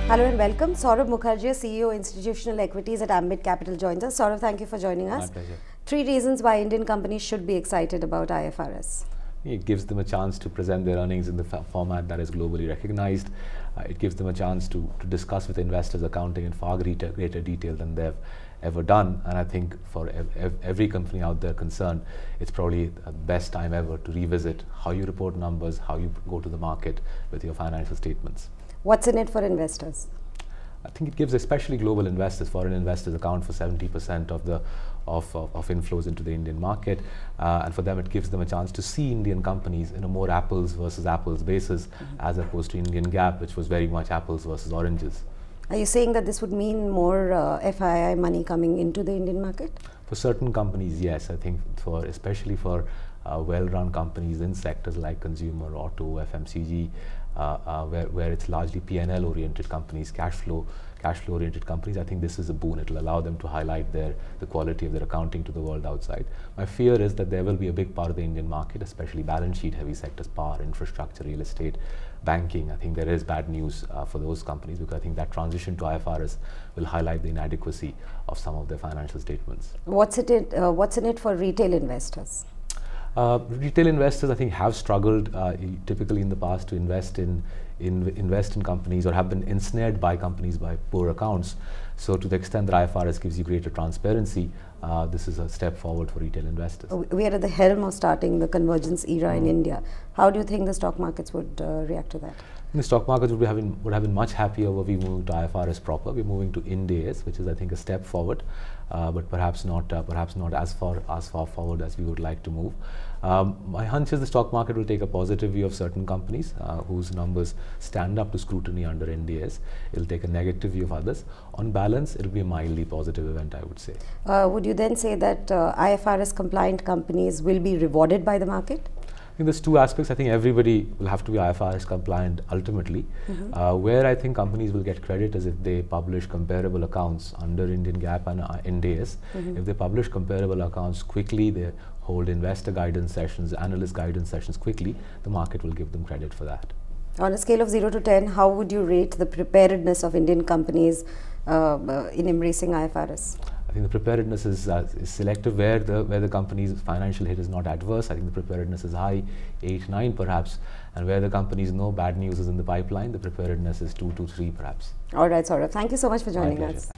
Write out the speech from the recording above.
Hello and welcome. Saurabh Mukherjea, CEO Institutional Equities at Ambit Capital joins us. Saurabh, thank you for joining us. My pleasure. 3 reasons why Indian companies should be excited about IFRS. It gives them a chance to present their earnings in the format that is globally recognized. It gives them a chance to discuss with investors accounting in far greater detail than they've ever done. And I think for every company out there concerned, it's probably the best time ever to revisit how you report numbers, how you go to the market with your financial statements. What's in it for investors? I think it gives, especially global investors, foreign investors account for 70% of inflows into the Indian market, and for them it gives them a chance to see Indian companies in a more apples versus apples basis, as opposed to Indian GAAP, which was very much apples versus oranges. Are you saying that this would mean more FII money coming into the Indian market? For certain companies, yes. I think especially for well-run companies in sectors like consumer, auto, FMCG, where it's largely P&L oriented companies, cash flow oriented companies, I think this is a boon. It will allow them to highlight the quality of their accounting to the world outside. My fear is that there will be a big part of the Indian market, especially balance sheet heavy sectors, power, infrastructure, real estate, banking. I think there is bad news for those companies, because I think that transition to IFRS will highlight the inadequacy of some of their financial statements. What's in it for retail investors? Retail investors, I think, have struggled typically in the past to invest in companies, or have been ensnared by companies by poor accounts. So to the extent that IFRS gives you greater transparency, this is a step forward for retail investors. We are at the helm of starting the convergence era in India. How do you think the stock markets would react to that? The stock markets would have been much happier were we moving to IFRS proper. We're moving to Ind AS, which is, I think, a step forward, but perhaps not as far forward as we would like to move. My hunch is the stock market will take a positive view of certain companies whose numbers stand up to scrutiny under Ind AS. It'll take a negative view of others. On balance, it'll be a mildly positive event, I would say. Would you then say that IFRS compliant companies will be rewarded by the market? I think there's two aspects. I think everybody will have to be IFRS compliant ultimately. Where I think companies will get credit is if they publish comparable accounts under Indian GAAP and Ind AS. If they publish comparable accounts quickly, they hold investor guidance sessions, analyst guidance sessions quickly, the market will give them credit for that. On a scale of 0 to 10, how would you rate the preparedness of Indian companies in embracing IFRS? I think the preparedness is selective where the company's financial hit is not adverse. I think the preparedness is high, 8, 9 perhaps, and where the companies know bad news is in the pipeline, the preparedness is 2 to 3 perhaps. All right, Saurabh. Thank you so much for joining us.